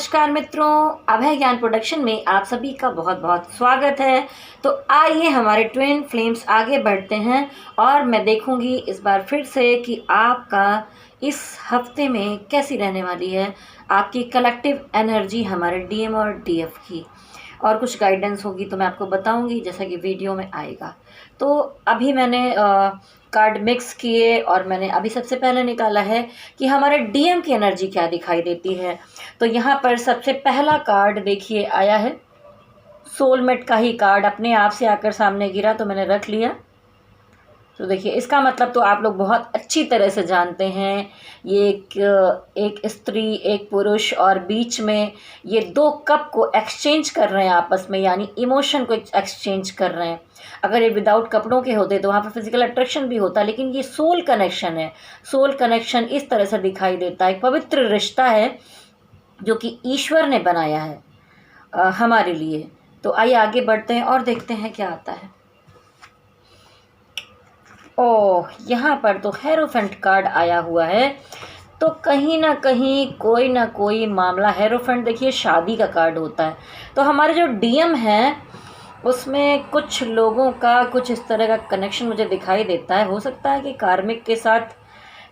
नमस्कार मित्रों, अभय ज्ञान प्रोडक्शन में आप सभी का बहुत बहुत स्वागत है। तो आइए हमारे ट्विन फ्लेम्स आगे बढ़ते हैं और मैं देखूंगी इस बार फिर से कि आपका इस हफ्ते में कैसी रहने वाली है आपकी कलेक्टिव एनर्जी हमारे डीएम और डीएफ की। और कुछ गाइडेंस होगी तो मैं आपको बताऊंगी जैसा कि वीडियो में आएगा। तो अभी मैंने कार्ड मिक्स किए और मैंने अभी सबसे पहले निकाला है कि हमारे डीएम की एनर्जी क्या दिखाई देती है। तो यहाँ पर सबसे पहला कार्ड देखिए आया है, सोलमेट का ही कार्ड अपने आप से आकर सामने गिरा तो मैंने रख लिया। तो देखिए इसका मतलब तो आप लोग बहुत अच्छी तरह से जानते हैं, ये एक स्त्री एक पुरुष और बीच में ये दो कप को एक्सचेंज कर रहे हैं आपस में, यानी इमोशन को एक्सचेंज कर रहे हैं। अगर ये विदाउट कपड़ों के होते तो वहाँ पर फिजिकल अट्रैक्शन भी होता, लेकिन ये सोल कनेक्शन है। सोल कनेक्शन इस तरह से दिखाई देता है, पवित्र रिश्ता है जो कि ईश्वर ने बनाया है हमारे लिए। तो आइए आगे बढ़ते हैं और देखते हैं क्या आता है। ओह, यहाँ पर तो हेरोफेंट कार्ड आया हुआ है। तो कहीं ना कोई मामला, हेरोफेंट देखिए शादी का कार्ड होता है। तो हमारे जो डीएम हैं उसमें कुछ लोगों का कुछ इस तरह का कनेक्शन मुझे दिखाई देता है। हो सकता है कि कार्मिक के साथ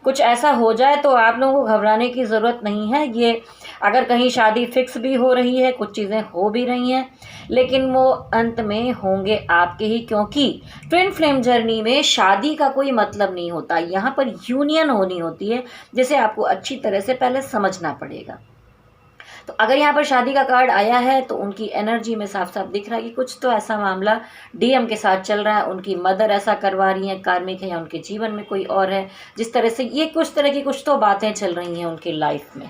कुछ ऐसा हो जाए, तो आप लोगों को घबराने की ज़रूरत नहीं है। ये अगर कहीं शादी फिक्स भी हो रही है, कुछ चीज़ें हो भी रही हैं, लेकिन वो अंत में होंगे आपके ही, क्योंकि ट्विन फ्लेम जर्नी में शादी का कोई मतलब नहीं होता। यहाँ पर यूनियन होनी होती है, जिसे आपको अच्छी तरह से पहले समझना पड़ेगा। तो अगर यहाँ पर शादी का कार्ड आया है तो उनकी एनर्जी में साफ साफ दिख रहा है कि कुछ तो ऐसा मामला डीएम के साथ चल रहा है। उनकी मदर ऐसा करवा रही हैं, कार्मिक है, या उनके जीवन में कोई और है, जिस तरह से ये कुछ तरह की कुछ तो बातें चल रही हैं उनकी लाइफ में।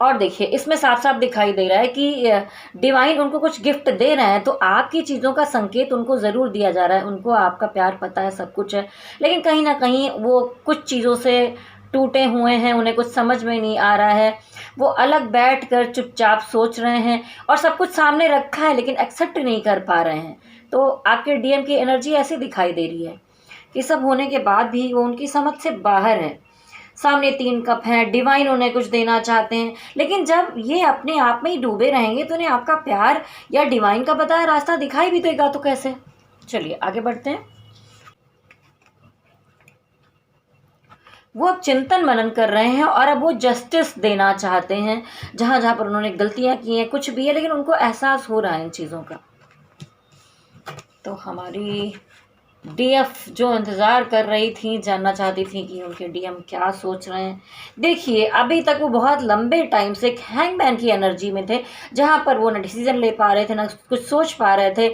और देखिए इसमें साफ साफ दिखाई दे रहा है कि डिवाइन उनको कुछ गिफ्ट दे रहे हैं, तो आपकी चीज़ों का संकेत उनको ज़रूर दिया जा रहा है। उनको आपका प्यार पता है, सब कुछ है, लेकिन कहीं ना कहीं वो कुछ चीज़ों से टूटे हुए हैं, उन्हें कुछ समझ में नहीं आ रहा है। वो अलग बैठकर चुपचाप सोच रहे हैं और सब कुछ सामने रखा है लेकिन एक्सेप्ट नहीं कर पा रहे हैं। तो आपके डीएम की एनर्जी ऐसी दिखाई दे रही है कि सब होने के बाद भी वो उनकी समझ से बाहर है। सामने 3 कप हैं, डिवाइन उन्हें कुछ देना चाहते हैं, लेकिन जब ये अपने आप में ही डूबे रहेंगे तो उन्हें आपका प्यार या डिवाइन का बताया रास्ता दिखाई भी देगा तो कैसे। चलिए आगे बढ़ते हैं। वो अब चिंतन मनन कर रहे हैं और अब वो जस्टिस देना चाहते हैं जहाँ जहाँ पर उन्होंने गलतियाँ की हैं, कुछ भी है, लेकिन उनको एहसास हो रहा है इन चीज़ों का। तो हमारी डीएफ जो इंतज़ार कर रही थी, जानना चाहती थी कि उनके डीएम क्या सोच रहे हैं। देखिए अभी तक वो बहुत लंबे टाइम से एक हैंगमैन की एनर्जी में थे, जहाँ पर वो ना डिसीजन ले पा रहे थे, ना कुछ सोच पा रहे थे,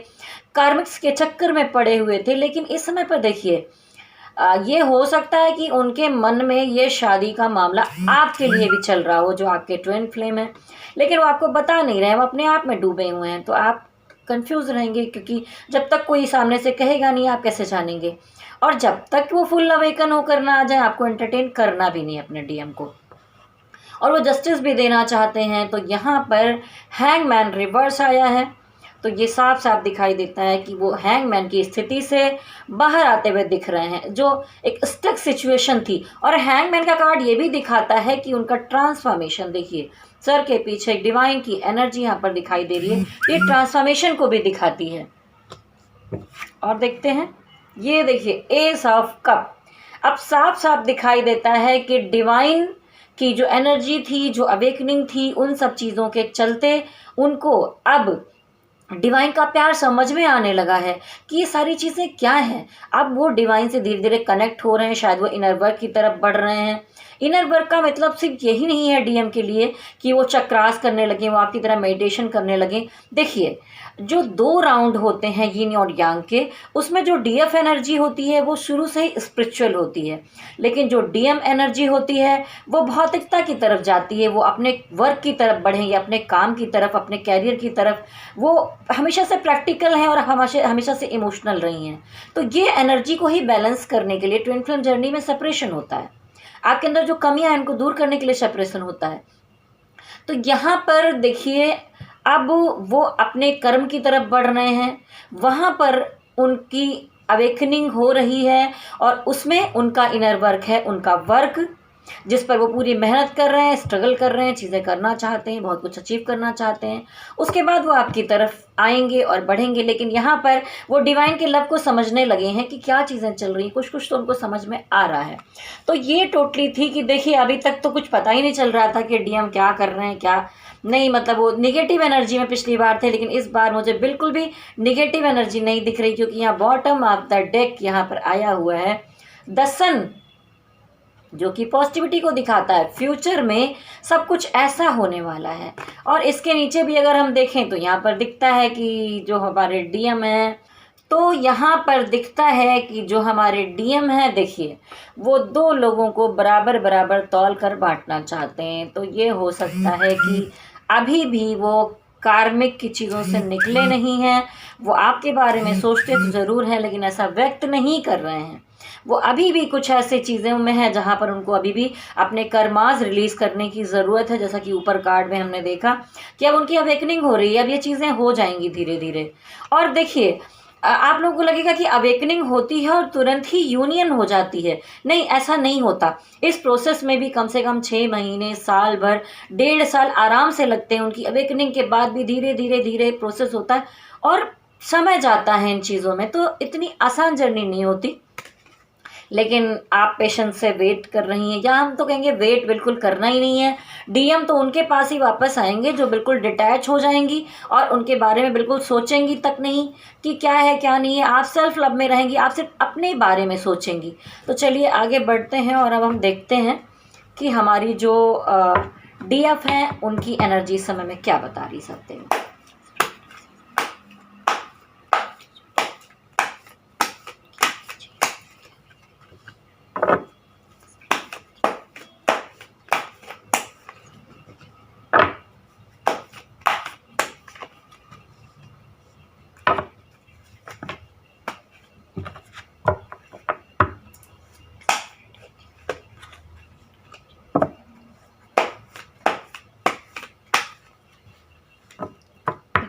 कार्मिक्स के चक्कर में पड़े हुए थे। लेकिन इस समय पर देखिए ये हो सकता है कि उनके मन में ये शादी का मामला आपके लिए भी चल रहा हो, जो आपके ट्विन फ्लेम है, लेकिन वो आपको बता नहीं रहे हैं, वो अपने आप में डूबे हुए हैं। तो आप कंफ्यूज रहेंगे, क्योंकि जब तक कोई सामने से कहेगा नहीं आप कैसे जानेंगे, और जब तक वो फुल अवेकन होकर ना आ जाए आपको एंटरटेन करना भी नहीं अपने डीएम को। और वो जस्टिस भी देना चाहते हैं। तो यहाँ पर हैंगमैन रिवर्स आया है, तो ये साफ साफ दिखाई देता है कि वो हैंगमैन की स्थिति से बाहर आते हुए दिख रहे हैं, जो एक स्टक सिचुएशन थी। और हैंगमैन का कार्ड ये भी दिखाता है कि उनका ट्रांसफॉर्मेशन, देखिए सर के पीछे डिवाइन की एनर्जी यहाँ पर दिखाई दे रही है, ये ट्रांसफॉर्मेशन को भी दिखाती है। और देखते हैं, ये देखिए एस ऑफ कप। अब साफ साफ दिखाई देता है कि डिवाइन की जो एनर्जी थी, जो अवेकनिंग थी, उन सब चीज़ों के चलते उनको अब डिवाइन का प्यार समझ में आने लगा है कि ये सारी चीज़ें क्या हैं। अब वो डिवाइन से धीरे धीरे कनेक्ट हो रहे हैं, शायद वो इनर वर्क की तरफ बढ़ रहे हैं। इनर वर्क का मतलब सिर्फ यही नहीं है डीएम के लिए कि वो चक्रास करने लगे, वो आपकी तरह मेडिटेशन करने लगे। देखिए जो 2 राउंड होते हैं यिन और यांग के, उसमें जो डीएफ एनर्जी होती है वो शुरू से ही स्पिरिचुअल होती है, लेकिन जो डीएम एनर्जी होती है वो भौतिकता की तरफ जाती है। वो अपने वर्क की तरफ बढ़ेंगे, अपने काम की तरफ, अपने कैरियर की तरफ। वो हमेशा से प्रैक्टिकल हैं और हमेशा से इमोशनल रही हैं। तो ये एनर्जी को ही बैलेंस करने के लिए ट्विन फ्लेम जर्नी में सेपरेशन होता है। आपके अंदर जो कमियां हैं उनको दूर करने के लिए सेपरेशन होता है। तो यहाँ पर देखिए अब वो अपने कर्म की तरफ बढ़ रहे हैं, वहाँ पर उनकी अवेकनिंग हो रही है और उसमें उनका इनर वर्क है, उनका वर्क जिस पर वो पूरी मेहनत कर रहे हैं, स्ट्रगल कर रहे हैं, चीज़ें करना चाहते हैं, बहुत कुछ अचीव करना चाहते हैं, उसके बाद वो आपकी तरफ आएंगे और बढ़ेंगे। लेकिन यहाँ पर वो डिवाइन के लव को समझने लगे हैं कि क्या चीज़ें चल रही हैं, कुछ कुछ तो उनको समझ में आ रहा है। तो ये टोटली थी कि देखिए अभी तक तो कुछ पता ही नहीं चल रहा था कि डीएम क्या कर रहे हैं क्या नहीं, मतलब वो निगेटिव एनर्जी में पिछली बार थे, लेकिन इस बार मुझे बिल्कुल भी निगेटिव एनर्जी नहीं दिख रही, क्योंकि यहाँ बॉटम ऑफ द डेक यहाँ पर आया हुआ है द सन, जो कि पॉजिटिविटी को दिखाता है। फ्यूचर में सब कुछ ऐसा होने वाला है। और इसके नीचे भी अगर हम देखें तो यहाँ पर दिखता है कि जो हमारे डीएम है, तो यहाँ पर दिखता है कि जो हमारे डीएम है, देखिए वो दो लोगों को बराबर बराबर तौल कर बांटना चाहते हैं। तो ये हो सकता है कि अभी भी वो कार्मिक की चीज़ों से निकले नहीं हैं। वो आपके बारे में सोचते तो ज़रूर हैं, लेकिन ऐसा व्यक्त नहीं कर रहे हैं। वो अभी भी कुछ ऐसे चीज़ों में है जहाँ पर उनको अभी भी अपने कर्मास रिलीज़ करने की ज़रूरत है। जैसा कि ऊपर कार्ड में हमने देखा कि अब उनकी अवेकनिंग हो रही है, अब ये चीज़ें हो जाएंगी धीरे धीरे। और देखिए आप लोगों को लगेगा कि अवेकनिंग होती है और तुरंत ही यूनियन हो जाती है। नहीं, ऐसा नहीं होता। इस प्रोसेस में भी कम से कम 6 महीने, साल भर, 1.5 साल आराम से लगते हैं। उनकी अवेकनिंग के बाद भी धीरे धीरे धीरे प्रोसेस होता है और समय जाता है इन चीज़ों में। तो इतनी आसान जर्नी नहीं होती, लेकिन आप पेशेंस से वेट कर रही हैं, या हम तो कहेंगे वेट बिल्कुल करना ही नहीं है। डीएम तो उनके पास ही वापस आएंगे जो बिल्कुल डिटैच हो जाएंगी और उनके बारे में बिल्कुल सोचेंगी तक नहीं कि क्या है क्या नहीं है। आप सेल्फ लव में रहेंगी, आप सिर्फ अपने बारे में सोचेंगी। तो चलिए आगे बढ़ते हैं और अब हम देखते हैं कि हमारी जो डीएफ हैं उनकी एनर्जी समय में क्या बता रही सकते हैं।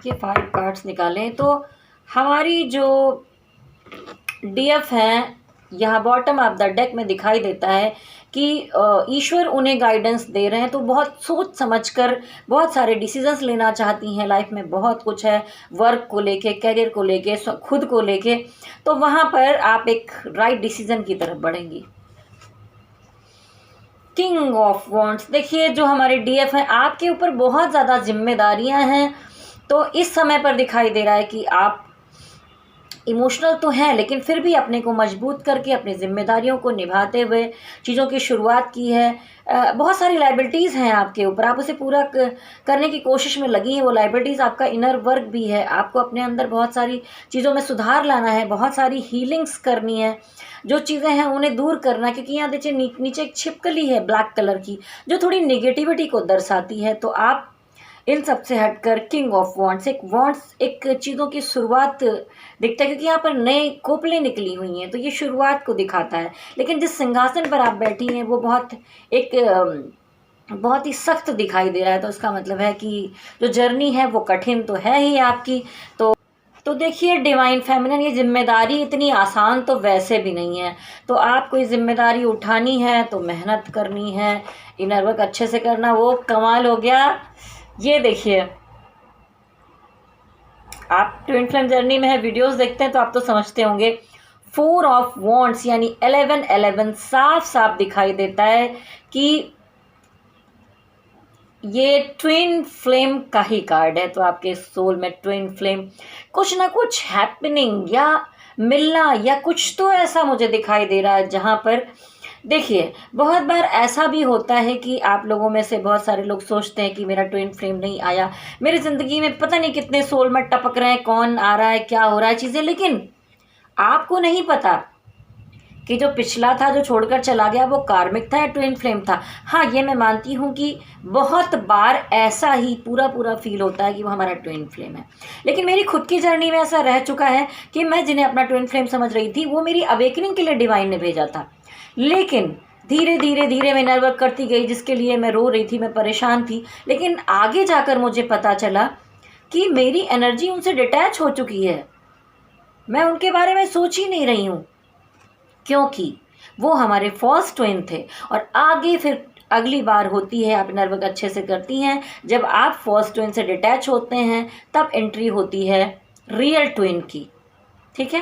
ये 5 कार्ड्स निकालें तो हमारी जो डीएफ है यहाँ बॉटम ऑफ द डेक में दिखाई देता है कि ईश्वर उन्हें गाइडेंस दे रहे हैं। तो बहुत सोच समझकर बहुत सारे डिसीजंस लेना चाहती हैं। लाइफ में बहुत कुछ है, वर्क को लेके, करियर को लेके, खुद को लेके। तो वहाँ पर आप एक राइट डिसीजन की तरफ बढ़ेंगी। किंग ऑफ वॉन्ड्स, देखिए जो हमारे डीएफ हैं आपके ऊपर बहुत ज़्यादा जिम्मेदारियां हैं। तो इस समय पर दिखाई दे रहा है कि आप इमोशनल तो हैं, लेकिन फिर भी अपने को मजबूत करके अपनी जिम्मेदारियों को निभाते हुए चीज़ों की शुरुआत की है। बहुत सारी लाइबिलिटीज़ हैं आपके ऊपर, आप उसे पूरा करने की कोशिश में लगी हैं। वो लाइबिलिटीज़ आपका इनर वर्क भी है। आपको अपने अंदर बहुत सारी चीज़ों में सुधार लाना है, बहुत सारी हीलिंग्स करनी है, जो चीज़ें हैं उन्हें दूर करना। क्योंकि यहाँ देखिए नीचे एक छिपकली है ब्लैक कलर की, जो थोड़ी नेगेटिविटी को दर्शाती है। तो आप इन सब से हटकर किंग ऑफ वॉन्ड्स, एक चीज़ों की शुरुआत दिखता है, क्योंकि यहाँ पर नए कोपलें निकली हुई हैं। तो ये शुरुआत को दिखाता है। लेकिन जिस सिंहासन पर आप बैठी हैं वो बहुत ही सख्त दिखाई दे रहा है। तो इसका मतलब है कि जो जर्नी है वो कठिन तो है ही आपकी। तो देखिए डिवाइन फेमिनिन, ये जिम्मेदारी इतनी आसान तो वैसे भी नहीं है। तो आपको ये जिम्मेदारी उठानी है तो मेहनत करनी है, इनर वर्क अच्छे से करना। वो कमाल हो गया। ये देखिए आप ट्विन फ्लेम जर्नी में है, वीडियोस देखते हैं तो आप तो समझते होंगे। 4 ऑफ वॉन्ड्स यानी 11 साफ साफ दिखाई देता है कि ये ट्विन फ्लेम का ही कार्ड है। तो आपके सोल में ट्विन फ्लेम, कुछ ना कुछ हैपनिंग या मिलना या कुछ तो ऐसा मुझे दिखाई दे रहा है, जहाँ पर देखिए बहुत बार ऐसा भी होता है कि आप लोगों में से बहुत सारे लोग सोचते हैं कि मेरा ट्विन फ्लेम नहीं आया, मेरी ज़िंदगी में पता नहीं कितने सोल में टपक रहे हैं, कौन आ रहा है, क्या हो रहा है चीज़ें, लेकिन आपको नहीं पता कि जो पिछला था, जो छोड़कर चला गया, वो कार्मिक था या ट्विन फ्लेम था। हाँ, ये मैं मानती हूँ कि बहुत बार ऐसा ही पूरा फील होता है कि वो हमारा ट्विन फ्लेम है। लेकिन मेरी खुद की जर्नी में ऐसा रह चुका है कि मैं जिन्हें अपना ट्विन फ्लेम समझ रही थी वो मेरी अवेकनिंग के लिए डिवाइन ने भेजा था। लेकिन धीरे धीरे मैं इनर वर्क करती गई, जिसके लिए मैं रो रही थी, मैं परेशान थी। लेकिन आगे जाकर मुझे पता चला कि मेरी एनर्जी उनसे डिटैच हो चुकी है। मैं उनके बारे में सोच ही नहीं रही हूँ, क्योंकि वो हमारे फर्स्ट ट्विन थे। और आगे फिर अगली बार होती है, आप इनर वर्क अच्छे से करती हैं, जब आप फर्स्ट ट्विन से डिटैच होते हैं तब एंट्री होती है रियल ट्विन की। ठीक है,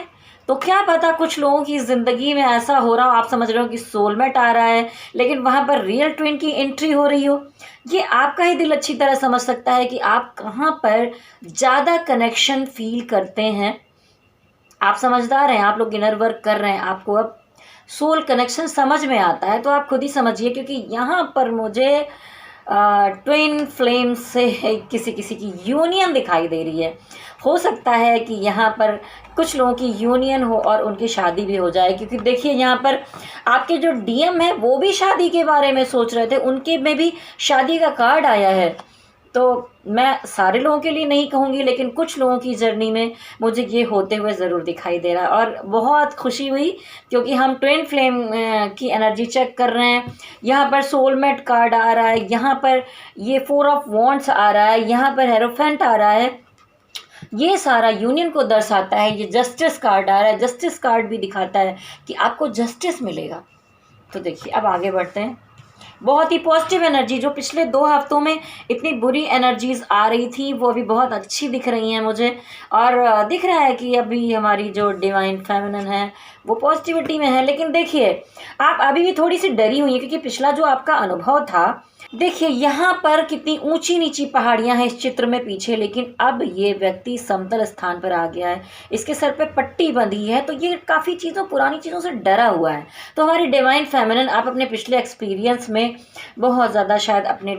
तो क्या पता कुछ लोगों की ज़िंदगी में ऐसा हो रहा हो, आप समझ रहे हो कि सोलमेट आ रहा है, लेकिन वहाँ पर रियल ट्विन की एंट्री हो रही हो। ये आपका ही दिल अच्छी तरह समझ सकता है कि आप कहाँ पर ज़्यादा कनेक्शन फील करते हैं। आप समझदार हैं, आप लोग इनर वर्क कर रहे हैं, आपको अब सोल कनेक्शन समझ में आता है, तो आप खुद ही समझिए। क्योंकि यहाँ पर मुझे ट्विन फ्लेम से किसी किसी की यूनियन दिखाई दे रही है। हो सकता है कि यहाँ पर कुछ लोगों की यूनियन हो और उनकी शादी भी हो जाए, क्योंकि देखिए यहाँ पर आपके जो डीएम है वो भी शादी के बारे में सोच रहे थे, उनके में भी शादी का कार्ड आया है। तो मैं सारे लोगों के लिए नहीं कहूँगी, लेकिन कुछ लोगों की जर्नी में मुझे ये होते हुए ज़रूर दिखाई दे रहा है। और बहुत खुशी हुई क्योंकि हम ट्विन फ्लेम की एनर्जी चेक कर रहे हैं। यहाँ पर सोलमेट कार्ड आ रहा है, यहाँ पर ये 4 ऑफ वॉन्ड्स आ रहा है, यहाँ पर हेरोफेंट आ रहा है। ये सारा यूनियन को दर्शाता है। ये जस्टिस कार्ड आ रहा है, जस्टिस कार्ड भी दिखाता है कि आपको जस्टिस मिलेगा। तो देखिए अब आगे बढ़ते हैं। बहुत ही पॉजिटिव एनर्जी, जो पिछले 2 हफ्तों में इतनी बुरी एनर्जीज आ रही थी वो भी बहुत अच्छी दिख रही हैं मुझे। और दिख रहा है कि अभी हमारी जो डिवाइन फेमिनिन है वो पॉजिटिविटी में है। लेकिन देखिए आप अभी भी थोड़ी सी डरी हुई हैं, क्योंकि पिछला जो आपका अनुभव था, देखिए यहाँ पर कितनी ऊंची नीची पहाड़ियाँ हैं इस चित्र में पीछे, लेकिन अब ये व्यक्ति समतल स्थान पर आ गया है, इसके सर पे पट्टी बंधी है, तो ये काफ़ी चीज़ों पुरानी चीज़ों से डरा हुआ है। तो हमारी डिवाइन फेमिनिन, आप अपने पिछले एक्सपीरियंस में बहुत ज़्यादा शायद अपने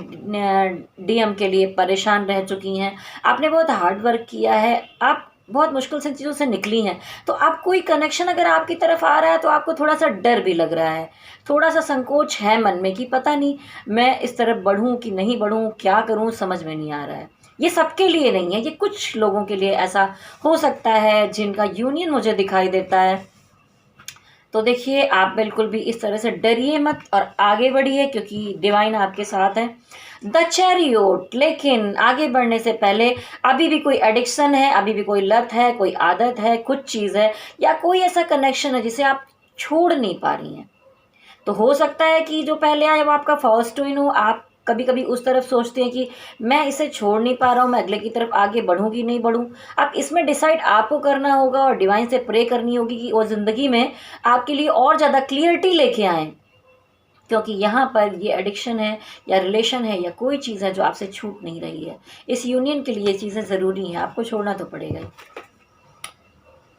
डीएम के लिए परेशान रह चुकी हैं, आपने बहुत हार्ड वर्क किया है, आप बहुत मुश्किल से चीज़ों से निकली हैं। तो अब कोई कनेक्शन अगर आपकी तरफ आ रहा है तो आपको थोड़ा सा डर भी लग रहा है, थोड़ा सा संकोच है मन में कि पता नहीं मैं इस तरफ बढ़ूं कि नहीं बढ़ूं, क्या करूं, समझ में नहीं आ रहा है। ये सबके लिए नहीं है, ये कुछ लोगों के लिए ऐसा हो सकता है जिनका यूनियन मुझे दिखाई देता है। तो देखिए आप बिल्कुल भी इस तरह से डरिए मत और आगे बढ़िए, क्योंकि डिवाइन आपके साथ है। द चैरियोट, लेकिन आगे बढ़ने से पहले अभी भी कोई एडिक्शन है, अभी भी कोई लत है, कोई आदत है, कुछ चीज़ है, या कोई ऐसा कनेक्शन है जिसे आप छोड़ नहीं पा रही हैं। तो हो सकता है कि जो पहले आया वो आपका फर्स्ट ट्विन हो। आप कभी कभी उस तरफ सोचते हैं कि मैं इसे छोड़ नहीं पा रहा हूँ, मैं अगले की तरफ आगे बढ़ूँ कि नहीं बढ़ूँ। अब इसमें डिसाइड आपको करना होगा और डिवाइन से प्रे करनी होगी कि वो ज़िंदगी में आपके लिए और ज़्यादा क्लियरिटी लेके आएँ, क्योंकि यहाँ पर ये एडिक्शन है या रिलेशन है या कोई चीज़ है जो आपसे छूट नहीं रही है। इस यूनियन के लिए ये चीज़ें ज़रूरी हैं, आपको छोड़ना तो पड़ेगा ही।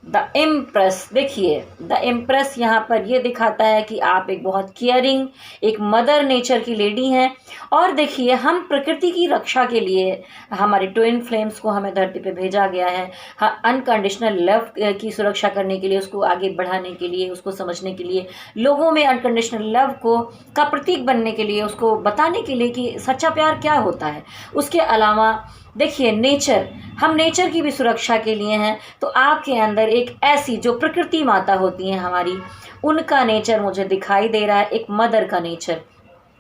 द इम्प्रेस, देखिए द इम्प्रेस यहाँ पर ये दिखाता है कि आप एक बहुत केयरिंग, एक मदर नेचर की लेडी हैं। और देखिए हम प्रकृति की रक्षा के लिए, हमारे ट्विन फ्लेम्स को हमें धरती पे भेजा गया है अनकंडीशनल लव की सुरक्षा करने के लिए, उसको आगे बढ़ाने के लिए, उसको समझने के लिए, लोगों में अनकंडीशनल लव को का प्रतीक बनने के लिए, उसको बताने के लिए कि सच्चा प्यार क्या होता है। उसके अलावा देखिए नेचर, हम नेचर की भी सुरक्षा के लिए हैं। तो आपके अंदर एक ऐसी जो प्रकृति माता होती हैं हमारी, उनका नेचर मुझे दिखाई दे रहा है, एक मदर का नेचर।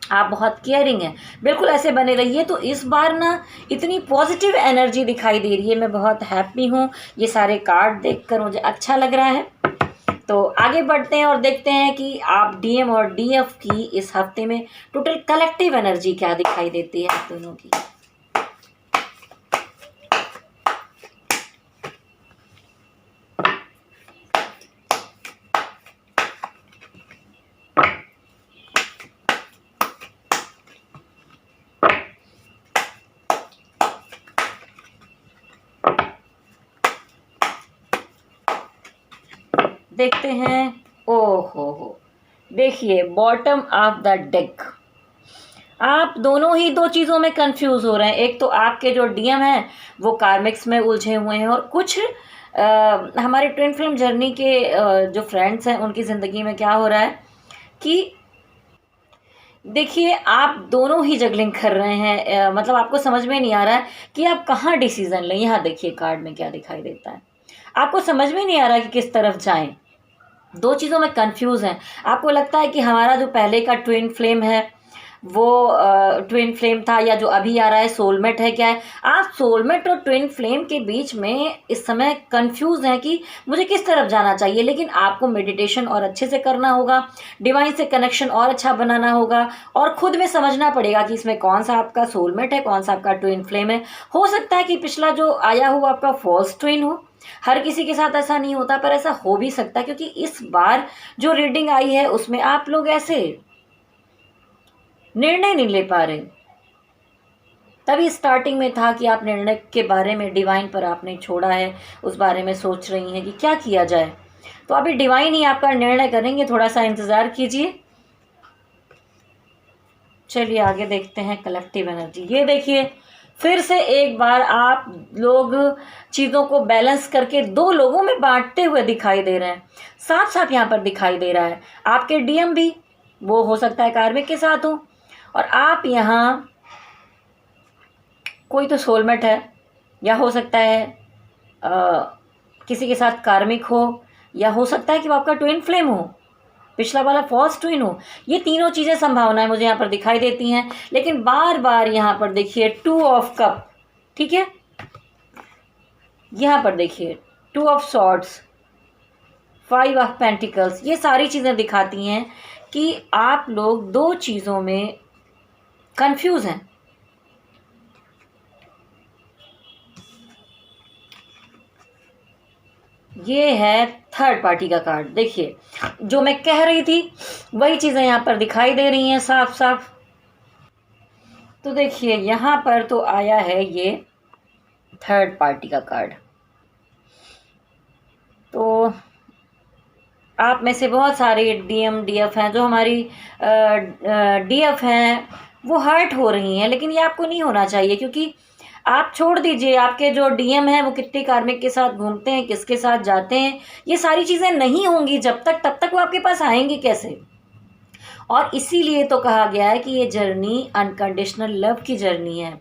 आप बहुत केयरिंग हैं, बिल्कुल ऐसे बने रहिए। तो इस बार ना इतनी पॉजिटिव एनर्जी दिखाई दे रही है, मैं बहुत हैप्पी हूँ। ये सारे कार्ड देखकर मुझे अच्छा लग रहा है। तो आगे बढ़ते हैं और देखते हैं कि आप डीएम और डीएफ की इस हफ्ते में टोटल कलेक्टिव एनर्जी क्या दिखाई देती है आप दोनों की। देखते हैं। हो देखिए बॉटम ऑफ द डेक, आप दोनों ही 2 चीज़ों में कंफ्यूज हो रहे हैं। एक तो आपके जो डीएम हैं वो कार्मिक्स में उलझे हुए हैं, और कुछ हमारे ट्विन फ्लेम जर्नी के जो फ्रेंड्स हैं उनकी ज़िंदगी में क्या हो रहा है कि देखिए आप दोनों ही जगलिंग कर रहे हैं। मतलब आपको समझ में नहीं आ रहा है कि आप कहाँ डिसीज़न लें। यहाँ देखिए कार्ड में क्या दिखाई देता है, आपको समझ में नहीं आ रहा कि किस तरफ जाएं। 2 चीज़ों में कंफ्यूज हैं। आपको लगता है कि हमारा जो पहले का ट्विन फ्लेम है वो ट्विन फ्लेम था या जो अभी आ रहा है सोलमेट है, क्या है। आप सोलमेट और ट्विन फ्लेम के बीच में इस समय कंफ्यूज हैं कि मुझे किस तरफ जाना चाहिए, लेकिन आपको मेडिटेशन और अच्छे से करना होगा, डिवाइन से कनेक्शन और अच्छा बनाना होगा, और खुद में समझना पड़ेगा कि इसमें कौन सा आपका सोलमेट है, कौन सा आपका ट्विन फ्लेम है। हो सकता है कि पिछला जो आया हुआ आपका फॉल्स ट्विन हो, हर किसी के साथ ऐसा नहीं होता, पर ऐसा हो भी सकता है, क्योंकि इस बार जो रीडिंग आई है उसमें आप लोग ऐसे निर्णय नहीं ले पा रहे। तभी स्टार्टिंग में था कि आप निर्णय के बारे में डिवाइन पर आपने छोड़ा है, उस बारे में सोच रही हैं कि क्या किया जाए। तो अभी डिवाइन ही आपका निर्णय करेंगे, थोड़ा सा इंतजार कीजिए। चलिए आगे देखते हैं कलेक्टिव एनर्जी। ये देखिए, फिर से एक बार आप लोग चीज़ों को बैलेंस करके दो लोगों में बांटते हुए दिखाई दे रहे हैं। साथ साथ यहाँ पर दिखाई दे रहा है आपके डीएम भी, वो हो सकता है कार्मिक के साथ हो, और आप यहाँ कोई तो सोलमेट है, या हो सकता है किसी के साथ कार्मिक हो, या हो सकता है कि वो आपका ट्विन फ्लेम हो, पिछला वाला फॉल्स ट्विन हो। ये तीनों चीज़ें संभावनाएं मुझे यहाँ पर दिखाई देती हैं। लेकिन बार बार यहाँ पर देखिए 2 ऑफ कप, ठीक है, यहाँ पर देखिए 2 ऑफ सॉर्ड्स, 5 ऑफ पेंटिकल्स, ये सारी चीज़ें दिखाती हैं कि आप लोग दो चीज़ों में कंफ्यूज हैं। ये है थर्ड पार्टी का कार्ड। देखिए, जो मैं कह रही थी वही चीज़ें यहाँ पर दिखाई दे रही हैं साफ साफ। तो देखिए यहाँ पर तो आया है ये थर्ड पार्टी का कार्ड। तो आप में से बहुत सारे डीएम डीएफ हैं, जो हमारी डीएफ हैं वो हर्ट हो रही हैं, लेकिन ये आपको नहीं होना चाहिए, क्योंकि आप छोड़ दीजिए आपके जो डीएम हैं वो कितने कार्मिक के साथ घूमते हैं, किसके साथ जाते हैं, ये सारी चीज़ें नहीं होंगी जब तक, तब तक वो आपके पास आएंगी कैसे। और इसीलिए तो कहा गया है कि ये जर्नी अनकंडीशनल लव की जर्नी है।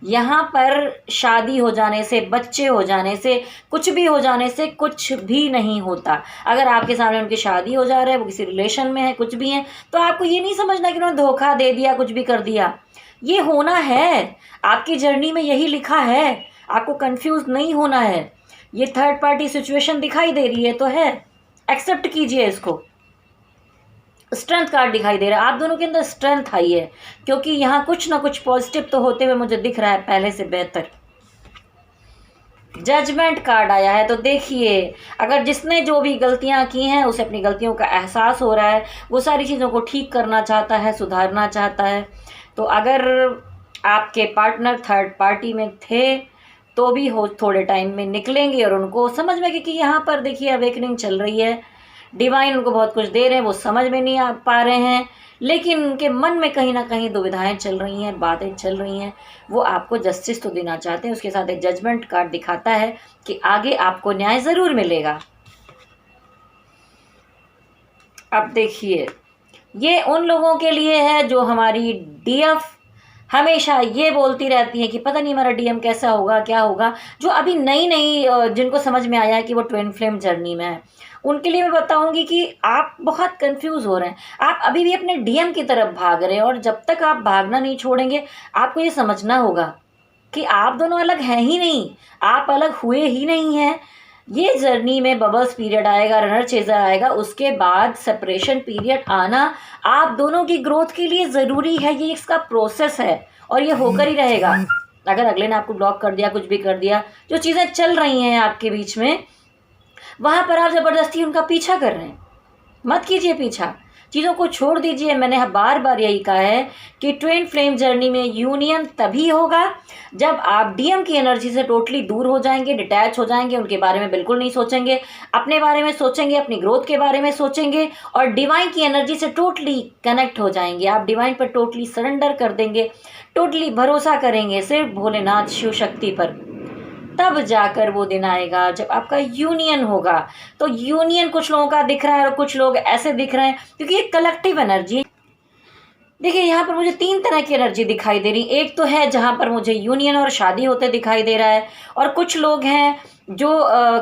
यहाँ पर शादी हो जाने से, बच्चे हो जाने से, कुछ भी हो जाने से कुछ भी नहीं होता। अगर आपके सामने उनकी शादी हो जा रहा है, वो किसी रिलेशन में है, कुछ भी है, तो आपको ये नहीं समझना कि उन्होंने धोखा दे दिया, कुछ भी कर दिया। ये होना है, आपकी जर्नी में यही लिखा है, आपको कंफ्यूज नहीं होना है। ये थर्ड पार्टी सिचुएशन दिखाई दे रही है तो है, एक्सेप्ट कीजिए इसको। स्ट्रेंथ कार्ड दिखाई दे रहा है, आप दोनों के अंदर स्ट्रेंथ आई है, क्योंकि यहाँ कुछ ना कुछ पॉजिटिव तो होते हुए मुझे दिख रहा है पहले से बेहतर। जजमेंट कार्ड आया है। तो देखिए, अगर जिसने जो भी गलतियां की हैं उसे अपनी गलतियों का एहसास हो रहा है, वो सारी चीज़ों को ठीक करना चाहता है, सुधारना चाहता है। तो अगर आपके पार्टनर थर्ड पार्टी में थे तो भी हो थोड़े टाइम में निकलेंगे और उनको समझ में, क्योंकि यहाँ पर देखिए अवेकनिंग चल रही है, डिवाइन उनको बहुत कुछ दे रहे हैं, वो समझ में नहीं आ पा रहे हैं, लेकिन उनके मन में कहीं ना कहीं दुविधाएं चल रही हैं, बातें चल रही हैं। वो आपको जस्टिस तो देना चाहते हैं, उसके साथ एक जजमेंट कार्ड दिखाता है कि आगे आपको न्याय ज़रूर मिलेगा। अब देखिए, ये उन लोगों के लिए है जो हमारी डीएफ हमेशा ये बोलती रहती है कि पता नहीं हमारा डीएम कैसा होगा, क्या होगा, जो अभी नई नई जिनको समझ में आया है कि वो ट्विन फ्लेम जर्नी में है, उनके लिए मैं बताऊंगी कि आप बहुत कंफ्यूज हो रहे हैं, आप अभी भी अपने डीएम की तरफ भाग रहे हैं, और जब तक आप भागना नहीं छोड़ेंगे आपको ये समझना होगा कि आप दोनों अलग हैं ही नहीं, आप अलग हुए ही नहीं हैं। ये जर्नी में बबल्स पीरियड आएगा, रनर चेजर आएगा, उसके बाद सेपरेशन पीरियड आना आप दोनों की ग्रोथ के लिए ज़रूरी है। ये इसका प्रोसेस है और ये होकर ही रहेगा। अगर अगले ने आपको ब्लॉक कर दिया, कुछ भी कर दिया, जो चीज़ें चल रही हैं आपके बीच में, वहाँ पर आप ज़बरदस्ती उनका पीछा कर रहे हैं। मत कीजिए पीछा, चीज़ों को छोड़ दीजिए। मैंने बार बार यही कहा है कि ट्विन फ्लेम जर्नी में यूनियन तभी होगा जब आप डीएम की एनर्जी से टोटली दूर हो जाएंगे, डिटैच हो जाएंगे, उनके बारे में बिल्कुल नहीं सोचेंगे, अपने बारे में सोचेंगे, अपनी ग्रोथ के बारे में सोचेंगे, और डिवाइन की एनर्जी से टोटली कनेक्ट हो जाएंगे। आप डिवाइन पर टोटली सरेंडर कर देंगे, टोटली भरोसा करेंगे सिर्फ भोलेनाथ शिव शक्ति पर। तब जाकर वो दिन आएगा जब आपका यूनियन होगा। तो यूनियन कुछ लोगों का दिख रहा है और कुछ लोग ऐसे दिख रहे हैं, क्योंकि ये कलेक्टिव एनर्जी। देखिए, यहाँ पर मुझे 3 तरह की एनर्जी दिखाई दे रही। एक तो है जहाँ पर मुझे यूनियन और शादी होते दिखाई दे रहा है, और कुछ लोग हैं जो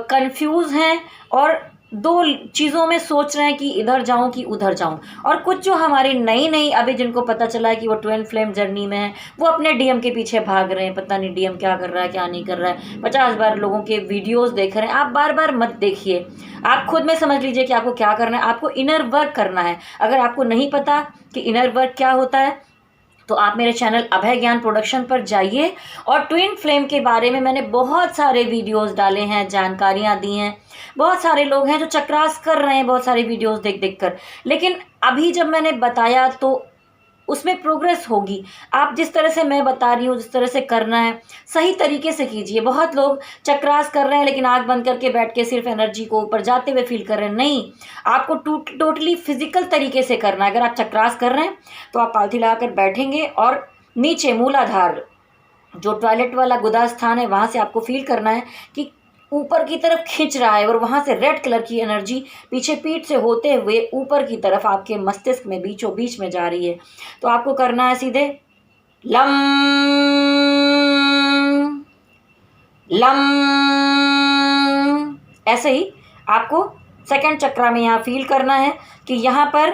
कंफ्यूज हैं और दो चीज़ों में सोच रहे हैं कि इधर जाऊं कि उधर जाऊं। और कुछ जो हमारे नई अभी जिनको पता चला है कि वो ट्विन फ्लेम जर्नी में है, वो अपने डीएम के पीछे भाग रहे हैं, पता नहीं डीएम क्या कर रहा है क्या नहीं कर रहा है, 50 बार लोगों के वीडियोस देख रहे हैं। आप बार बार मत देखिए, आप खुद में समझ लीजिए कि आपको क्या करना है। आपको इनर वर्क करना है। अगर आपको नहीं पता कि इनर वर्क क्या होता है, तो आप मेरे चैनल अभय ज्ञान प्रोडक्शन पर जाइए, और ट्विन फ्लेम के बारे में मैंने बहुत सारे वीडियोस डाले हैं, जानकारियां दी हैं। बहुत सारे लोग हैं जो चक्रास कर रहे हैं बहुत सारे वीडियोस देख देख कर, लेकिन अभी जब मैंने बताया तो उसमें प्रोग्रेस होगी। आप जिस तरह से मैं बता रही हूँ, जिस तरह से करना है, सही तरीके से कीजिए। बहुत लोग चक्रास कर रहे हैं लेकिन आंख बंद करके बैठ के सिर्फ एनर्जी को ऊपर जाते हुए फील कर रहे हैं। नहीं, आपको टोटली फिजिकल तरीके से करना है। अगर आप चक्रास कर रहे हैं तो आप पालथी लगाकर बैठेंगे और नीचे मूलाधार, जो टॉयलेट वाला गुदा स्थान है, वहाँ से आपको फील करना है कि ऊपर की तरफ खींच रहा है, और वहाँ से रेड कलर की एनर्जी पीछे पीठ से होते हुए ऊपर की तरफ आपके मस्तिष्क में बीचों बीच में जा रही है। तो आपको करना है सीधे लम लम, ऐसे ही आपको सेकंड चक्रा में यहाँ फील करना है कि यहाँ पर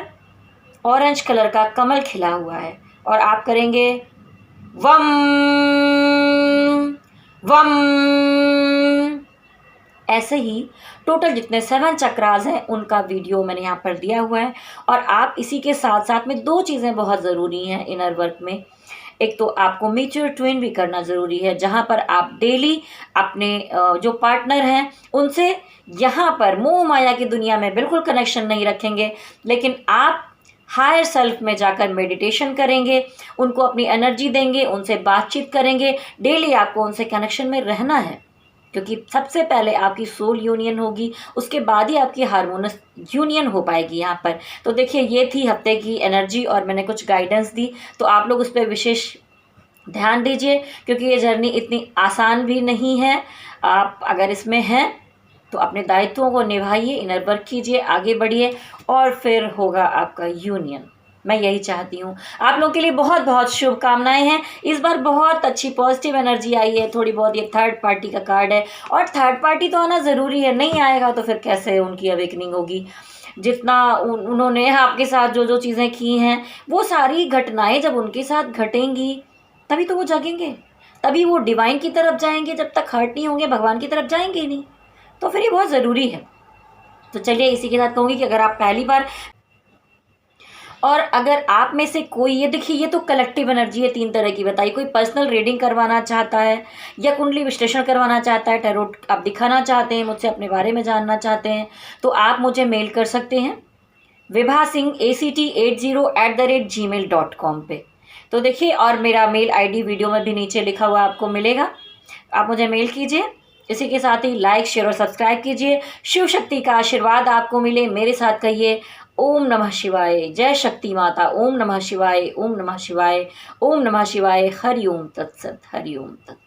ऑरेंज कलर का कमल खिला हुआ है, और आप करेंगे वम वम। ऐसे ही टोटल जितने 7 चक्रास हैं उनका वीडियो मैंने यहाँ पर दिया हुआ है। और आप इसी के साथ साथ में 2 चीज़ें बहुत ज़रूरी हैं इनर वर्क में। एक तो आपको म्यूचुअल ट्विन भी करना ज़रूरी है, जहाँ पर आप डेली अपने जो पार्टनर हैं उनसे यहाँ पर मोह माया की दुनिया में बिल्कुल कनेक्शन नहीं रखेंगे, लेकिन आप हायर सेल्फ में जाकर मेडिटेशन करेंगे, उनको अपनी एनर्जी देंगे, उनसे बातचीत करेंगे। डेली आपको उनसे कनेक्शन में रहना है, क्योंकि सबसे पहले आपकी सोल यूनियन होगी, उसके बाद ही आपकी हार्मोनस यूनियन हो पाएगी यहाँ पर। तो देखिए, ये थी हफ्ते की एनर्जी और मैंने कुछ गाइडेंस दी, तो आप लोग उस पर विशेष ध्यान दीजिए, क्योंकि ये जर्नी इतनी आसान भी नहीं है। आप अगर इसमें हैं तो अपने दायित्वों को निभाइए, इनर वर्क कीजिए, आगे बढ़िए, और फिर होगा आपका यूनियन। मैं यही चाहती हूँ। आप लोगों के लिए बहुत बहुत शुभकामनाएं हैं। इस बार बहुत अच्छी पॉजिटिव एनर्जी आई है। थोड़ी बहुत ये थर्ड पार्टी का कार्ड है, और थर्ड पार्टी तो आना ज़रूरी है, नहीं आएगा तो फिर कैसे उनकी अवेकनिंग होगी। जितना उन्होंने आपके साथ जो जो चीज़ें की हैं, वो सारी घटनाएं जब उनके साथ घटेंगी तभी तो वो जगेंगे, तभी वो डिवाइन की तरफ जाएंगे। जब तक हर्ट नहीं होंगे भगवान की तरफ जाएंगे ही नहीं। तो फिर ये बहुत ज़रूरी है। तो चलिए, इसी के साथ कहूँगी कि अगर आप पहली बार, और अगर आप में से कोई, ये देखिए ये तो कलेक्टिव एनर्जी है 3 तरह की बताई। कोई पर्सनल रीडिंग करवाना चाहता है, या कुंडली विश्लेषण करवाना चाहता है, टैरोट आप दिखाना चाहते हैं, मुझसे अपने बारे में जानना चाहते हैं, तो आप मुझे मेल कर सकते हैं vibhasinghACT80@gmail.com पे। तो देखिए, और मेरा मेल आईडी वीडियो में भी नीचे लिखा हुआ आपको मिलेगा, आप मुझे मेल कीजिए। इसी के साथ ही लाइक, शेयर और सब्सक्राइब कीजिए। शिव शक्ति का आशीर्वाद आपको मिले। मेरे साथ कहिए ओम नमः शिवाय, जय शक्ति माता, ओम नमः शिवाय, ओम नमः शिवाय, ओम नमः शिवाय। हरि ओम तत्सत, हरि ओम तत्सत।